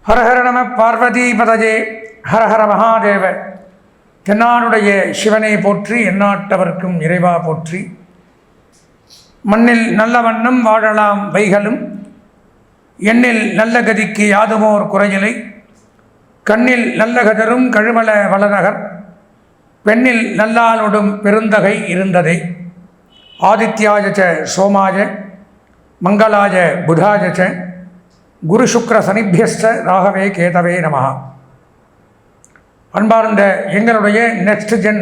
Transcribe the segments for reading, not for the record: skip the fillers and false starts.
ஹரஹர நம பார்வதி பதஜே ஹரஹர மகாதேவ. தென்னாடுடைய சிவனை போற்றி, எந்நாட்டவர்க்கும் இறைவா போற்றி. மண்ணில் நல்ல வண்ணம் வாழலாம் வைகளும், எண்ணில் நல்ல கதிக்கு யாதுமோர் குறையிலை. கண்ணில் நல்ல கதரும் கழுமல வளநகர், பெண்ணில் நல்லாளொடும் பெருந்தகை இருந்ததே. ஆதித்யாய சோமாய மங்களாய புதாய குரு சுக்ர சனிபியஸ்ட ராகவே கேதவே நமஹ. அன்பார்ந்த எங்களுடைய நெக்ஸ்ட் ஜென்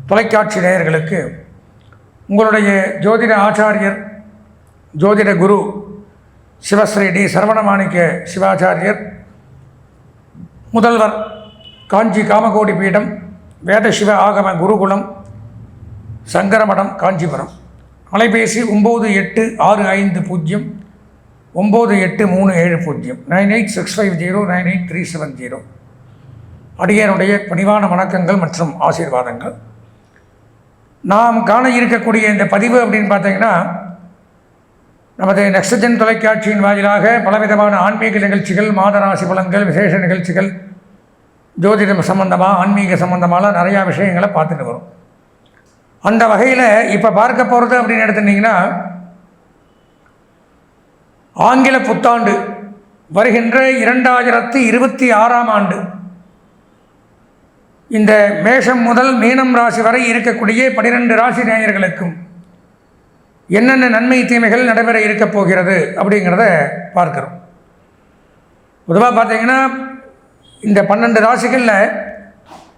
தொலைக்காட்சி நேயர்களுக்கு உங்களுடைய ஜோதிட ஆச்சாரியர், ஜோதிட குரு சிவஸ்ரீ டி சரவணமாணிக்க சிவாச்சாரியர், முதல்வர் காஞ்சி காமகோடி பீடம், வேத சிவ ஆகம குருகுலம், சங்கரமடம், காஞ்சிபுரம். அலைபேசி 9865098370 9865098370. அடியனுடைய பணிவான வணக்கங்கள் மற்றும் ஆசீர்வாதங்கள். நாம் காண இருக்கக்கூடிய இந்த பதிவு அப்படின்னு பார்த்தீங்கன்னா, நமது நெக்ஸ்ட் ஜென் தொலைக்காட்சியின் வாயிலாக பலவிதமான ஆன்மீக நிகழ்ச்சிகள், மாதராசி பலன்கள், விசேஷ நிகழ்ச்சிகள், ஜோதிடம் சம்பந்தமாக, ஆன்மீக சம்பந்தமாக நிறையா விஷயங்களை பார்த்துட்டு வரும். அந்த வகையில் இப்போ பார்க்க போகிறது அப்படின்னு எடுத்துட்டிங்கன்னா, ஆங்கில புத்தாண்டு வருகின்ற 2026ஆம் ஆண்டு இந்த மேஷம் முதல் மீனம் ராசி வரை இருக்கக்கூடிய 12 ராசி நேயர்களுக்கும் என்னென்ன நன்மை தீமைகள் நடைபெற இருக்க போகிறது அப்படிங்கிறத பார்க்குறோம். பொதுவாக பார்த்தீங்கன்னா, இந்த 12 ராசிகளில்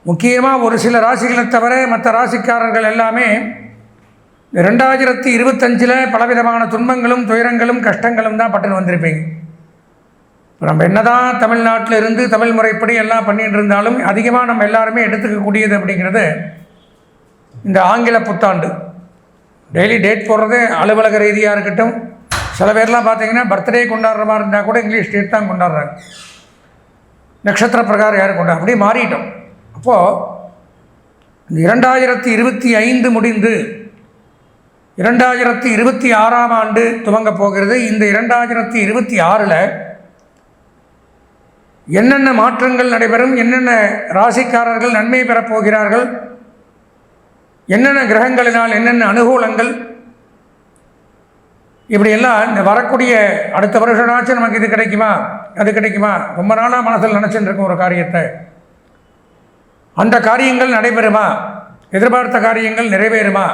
முக்கியமாக ஒரு சில ராசிகளை தவிர மற்ற ராசிக்காரர்கள் எல்லாமே 2025 பலவிதமான துன்பங்களும் துயரங்களும் கஷ்டங்களும் தான் பட்டுன்னு வந்திருப்பீங்க. இப்போ நம்ம என்ன தான் தமிழ்நாட்டில் இருந்து தமிழ் முறைப்படி எல்லாம் பண்ணிகிட்டு இருந்தாலும் அதிகமாக நம்ம எல்லாருமே எடுத்துக்கக்கூடியது அப்படிங்கிறது இந்த ஆங்கில புத்தாண்டு. டெய்லி டேட் போடுறது அலுவலக ரீதியாக இருக்கட்டும், சில பேர்லாம் பார்த்தீங்கன்னா பர்த்டே கொண்டாடுற மாதிரி இருந்தால் கூட இங்கிலீஷ் டேட் தான் கொண்டாடுறாங்க. நட்சத்திர பிரகாரம் யாரும் கொண்டாடு அப்படியே மாறிட்டோம். அப்போது இந்த 2025 முடிந்து 2026ஆம் ஆண்டு துவங்கப் போகிறது. இந்த 2026 என்னென்ன மாற்றங்கள் நடைபெறும், என்னென்ன ராசிக்காரர்கள் நன்மை பெறப்போகிறார்கள், என்னென்ன கிரகங்களினால் என்னென்ன அனுகூலங்கள், இப்படியெல்லாம் இந்த வரக்கூடிய அடுத்த வருஷனாச்சும் நமக்கு இது கிடைக்குமா அது கிடைக்குமா, ரொம்ப நாளாக மனசில் நினச்சிட்டு இருக்கும் ஒரு காரியத்தை, அந்த காரியங்கள் நடைபெறுமா, எதிர்பார்த்த காரியங்கள் நிறைவேறுமா,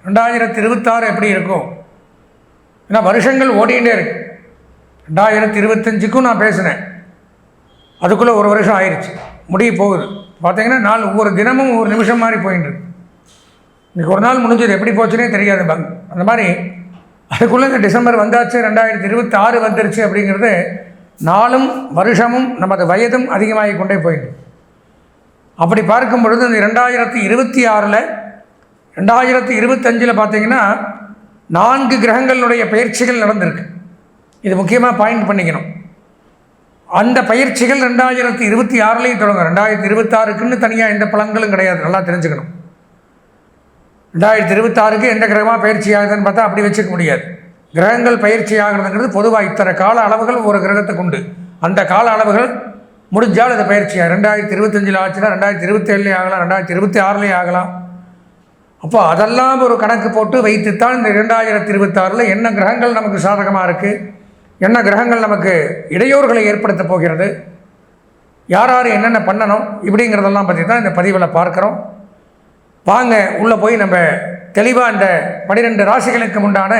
2026 எப்படி இருக்கும்? ஏன்னா வருஷங்கள் ஓடிகிட்டே இருக்கு. 2025க்கும் நான் பேசினேன், அதுக்குள்ளே ஒரு வருஷம் ஆயிடுச்சு, முடிய போகுது. பார்த்தீங்கன்னா ஒவ்வொரு தினமும் ஒவ்வொரு நிமிஷம் மாதிரி போயின்னு இருக்கு. இன்றைக்கி ஒரு நாள் முடிஞ்சது, எப்படி போச்சுன்னே தெரியாது பங்க். அந்த மாதிரி அதுக்குள்ளே இந்த டிசம்பர் வந்தாச்சு, 2026 வந்துருச்சு அப்படிங்கிறது நாளும் வருஷமும் நமது வயதும் அதிகமாகி கொண்டே போயிட்டு. அப்படி பார்க்கும் பொழுது இந்த 2026 2025 பார்த்தீங்கன்னா 4 கிரகங்களுடைய பயிற்சிகள் நடந்திருக்கு. இது முக்கியமாக பாயிண்ட் பண்ணிக்கணும். அந்த பயிற்சிகள் 2026 தொடங்கும். 2026க்குன்னு தனியாக எந்த பலன்களும் கிடையாது, நல்லா தெரிஞ்சுக்கணும். 2026க்கு எந்த கிரகமாக பயிற்சி ஆகுதுன்னு பார்த்தா அப்படி வச்சுக்க முடியாது. கிரகங்கள் பயிற்சி ஆகிறதுங்கிறது பொதுவாக இத்தனை கால அளவுகள் ஒரு கிரகத்துக்கு உண்டு. அந்த கால அளவுகள் முடிஞ்சால் அது பயிற்சியாக 2025 ஆச்சுன்னா 2027 ஆகலாம், 2026 ஆகலாம். அப்போ அதெல்லாம் ஒரு கணக்கு போட்டு வைத்துத்தான் இந்த 2026 என்ன கிரகங்கள் நமக்கு சாதகமாக இருக்குது, என்ன கிரகங்கள் நமக்கு இடையூறுகளை ஏற்படுத்த போகிறது, யார் யார் என்னென்ன பண்ணணும், இப்படிங்கிறதெல்லாம் பற்றி தான் இந்த பதிவில் பார்க்குறோம். வாங்க உள்ளே போய் நம்ம தெளிவாக இந்த 12 ராசிகளுக்கு உண்டான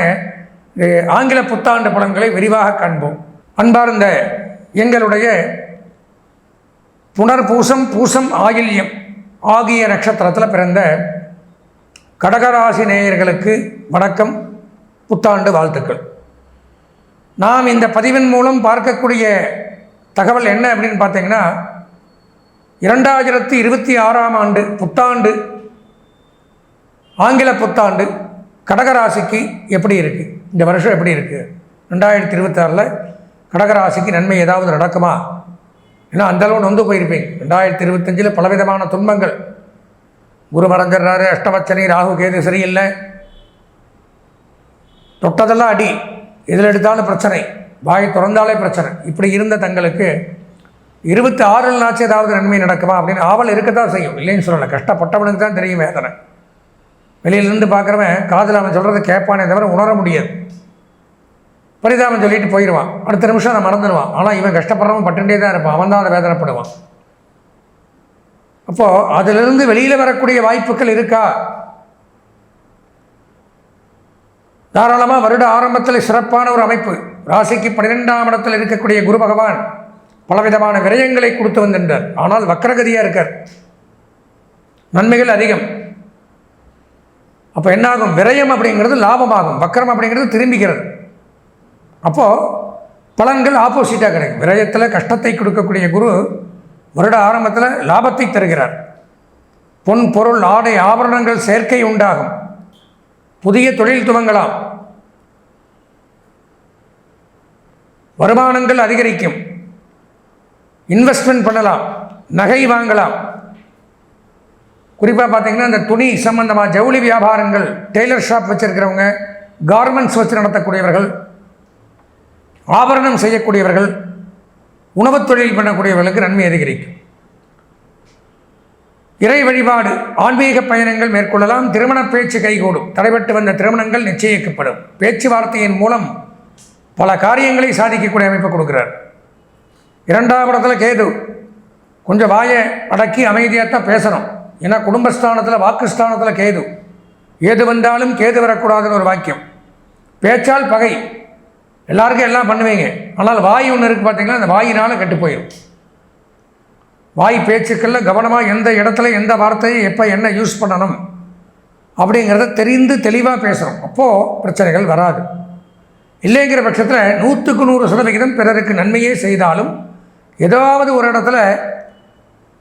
ஆங்கில புத்தாண்டு பலன்களை விரிவாக காண்போம். அன்பார்ந்த எங்களுடைய புனர்பூசம், பூசம், ஆயில்யம் ஆகிய நட்சத்திரத்தில் பிறந்த கடகராசி நேயர்களுக்கு வணக்கம், புத்தாண்டு வாழ்த்துக்கள். நாம் இந்த பதிவின் மூலம் பார்க்கக்கூடிய தகவல் என்ன அப்படின்னு பார்த்தீங்கன்னா, 2026ஆம் ஆண்டு புத்தாண்டு, ஆங்கில புத்தாண்டு கடகராசிக்கு எப்படி இருக்குது, இந்த வருஷம் எப்படி இருக்குது, 2026 கடகராசிக்கு நன்மை ஏதாவது நடக்குமா? ஏன்னா அந்தளவு நொந்து போயிருப்பீங்க. 2025 பலவிதமான துன்பங்கள், குரு மறைஞ்சிடுறாரு, அஷ்டமச்சனி, ராகு கேது சரியில்லை, தொட்டதெல்லாம் அடி, எதில் எடுத்தாலும் பிரச்சனை, வாயை திறந்தாலே பிரச்சனை. இப்படி இருந்த தங்களுக்கு 26 நாச்சு ஏதாவது நன்மை நடக்குமா அப்படின்னு ஆவல் இருக்கத்தான் செய்யும், இல்லைன்னு சொல்லலை. கஷ்டப்பட்டவனுக்கு தான் தெரியும் வேதனை. வெளியிலேருந்து பார்க்குறவன் காதில் அவன் சொல்கிறத கேட்பானே தவிர உணர முடியாது. பரிதாபம் சொல்லிட்டு போயிடுவான், அடுத்த நிமிஷம் அதை மறந்துடுவான். ஆனால் இவன் கஷ்டப்படுறவன் பட்டுட்டே தான் இருப்பான், அவன் தான் அதை வேதனைப்படுவான். அப்போது அதிலிருந்து வெளியில் வரக்கூடிய வாய்ப்புகள் இருக்கா? தாராளமாக. வருட ஆரம்பத்தில் சிறப்பான ஒரு அமைப்பு. ராசிக்கு 12ஆம் இடத்தில் இருக்கக்கூடிய குரு பகவான் பலவிதமான விரயங்களை கொடுத்து வந்திருந்தார். ஆனால் வக்ரகதியாக இருக்கார், நன்மைகள் அதிகம். அப்போ என்னாகும்? விரயம் அப்படிங்கிறது லாபமாகும், வக்ரம் அப்படிங்கிறது திரும்பிக்கிறது. அப்போது பலன்கள் ஆப்போசிட்டாக கிடைக்கும். விரயத்தில் கஷ்டத்தை கொடுக்கக்கூடிய குரு வருட ஆரம்பத்தில் லாபத்தை தருகிறார். பொன் பொருள் ஆடை ஆபரணங்கள் சேர்க்கை உண்டாகும், புதிய தொழில் துவங்கலாம், வருமானங்கள் அதிகரிக்கும், இன்வெஸ்ட்மெண்ட் பண்ணலாம், நகை வாங்கலாம். குறிப்பாக பார்த்தீங்கன்னா இந்த துணி சம்பந்தமாக ஜவுளி வியாபாரங்கள், டெய்லர் ஷாப் வச்சுருக்கிறவங்க, கார்மெண்ட்ஸ் வச்சு நடத்தக்கூடியவர்கள், ஆபரணம் செய்யக்கூடியவர்கள், உணவுத் தொழில் பண்ணக்கூடியவர்களுக்கு நன்மை அதிகரிக்கும். இறை வழிபாடு, ஆன்மீக பயணங்கள் மேற்கொள்ளலாம். திருமண பேச்சு கைகூடும், தடைபட்டு வந்த திருமணங்கள் நிச்சயிக்கப்படும். பேச்சுவார்த்தையின் மூலம் பல காரியங்களை சாதிக்கக்கூடிய அமைப்பை கொடுக்குறார். 2ஆம் இடத்துல கேது, கொஞ்சம் வாயை அடக்கி அமைதியாக தான் பேசணும். ஏன்னா குடும்பஸ்தானத்தில் வாக்குஸ்தானத்தில் கேது, ஏது வந்தாலும் கேது வரக்கூடாதுன்னு ஒரு வாக்கியம். பேச்சால் பகை, எல்லாருக்கும் எல்லாம் பண்ணுவீங்க, ஆனால் வாய் ஒன்று இருக்குது பார்த்தீங்கன்னா, அந்த வாயினால் கெட்டு போயிடும். வாய் பேச்சுக்களில் கவனமாக எந்த இடத்துல எந்த வார்த்தையை எப்போ என்ன யூஸ் பண்ணணும் அப்படிங்கிறத தெரிந்து தெளிவாக பேசணும். அப்போது பிரச்சனைகள் வராது. இல்லைங்கிற பட்சத்தில் 100க்கு 100% பிறருக்கு நன்மையே செய்தாலும் ஏதாவது ஒரு இடத்துல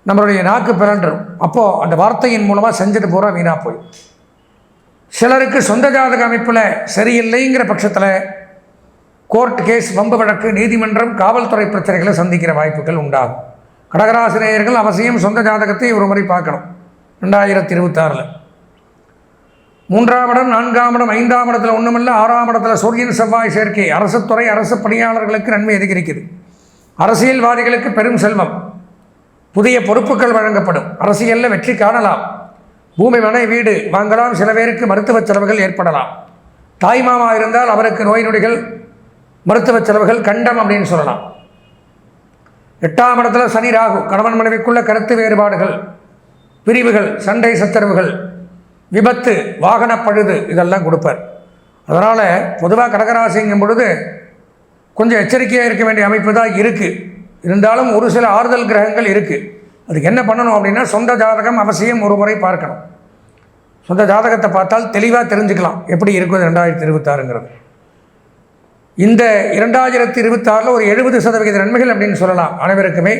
நம்மளுடைய நாக்கு பிறன்றும். அப்போது அந்த வார்த்தையின் மூலமாக செஞ்சுட்டு போகிற வீணாக போய். சிலருக்கு சொந்த ஜாதக அமைப்பில் சரியில்லைங்கிற பட்சத்தில் கோர்ட் கேஸ், வம்பு வழக்கு, நீதிமன்றம், காவல்துறை பிரச்சனைகளை சந்திக்கிற வாய்ப்புகள் உண்டாகும். கடகராசினியர்கள் அவசியம் சொந்த ஜாதகத்தை ஒரு முறை பார்க்கணும். 2026 3ஆம் இடம், 4ஆம் இடம், 5ஆம் இடத்துல ஒன்றுமில்ல, 6ஆம் இடத்துல சூரியன் செவ்வாய் சேர்க்கை. அரசு துறை, அரசு பணியாளர்களுக்கு நன்மை அதிகரிக்குது. அரசியல்வாதிகளுக்கு பெரும் செல்வம், புதிய பொறுப்புகள் வழங்கப்படும், அரசியலில் வெற்றி காணலாம். பூமி மனை வீடு வாங்கலாம். சில பேருக்கு மருத்துவ செலவுகள் ஏற்படலாம். தாய்மாமா இருந்தால் அவருக்கு நோய் நொடிகள், மருத்துவ செலவுகள் கண்டம் அப்படின்னு சொல்லலாம். 8ஆம் இடத்துல சனி ராகு, கணவன் மனைவிக்குள்ள கருத்து வேறுபாடுகள், பிரிவுகள், சண்டை சச்சரவுகள், விபத்து, வாகன பழுது இதெல்லாம் கொடுப்பார். அதனால் பொதுவாக கடகராசிங்கும் பொழுது கொஞ்சம் எச்சரிக்கையாக இருக்க வேண்டிய அமைப்பு தான் இருக்குது. இருந்தாலும் ஒரு சில ஆறுதல் கிரகங்கள் இருக்குது. அதுக்கு என்ன பண்ணணும் அப்படின்னா, சொந்த ஜாதகம் அவசியம் ஒரு முறை பார்க்கணும். சொந்த ஜாதகத்தை பார்த்தால் தெளிவாக தெரிஞ்சுக்கலாம் எப்படி இருக்கும் 2026ங்கிறது. இந்த 2026 ஒரு 70% நன்மைகள் அப்படின்னு சொல்லலாம் அனைவருக்குமே.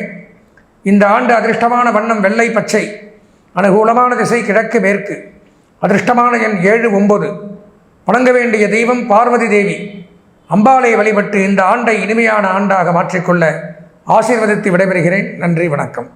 இந்த ஆண்டு அதிர்ஷ்டமான வண்ணம் வெள்ளை பச்சை, அனுகூலமான திசை கிழக்கு மேற்கு, அதிர்ஷ்டமான எண் 7, 9, வணங்க வேண்டிய தெய்வம் பார்வதி தேவி. அம்பாளை வழிபட்டு இந்த ஆண்டை இனிமையான ஆண்டாக மாற்றிக்கொள்ள ஆசீர்வதித்து விடைபெறுகிறேன். நன்றி, வணக்கம்.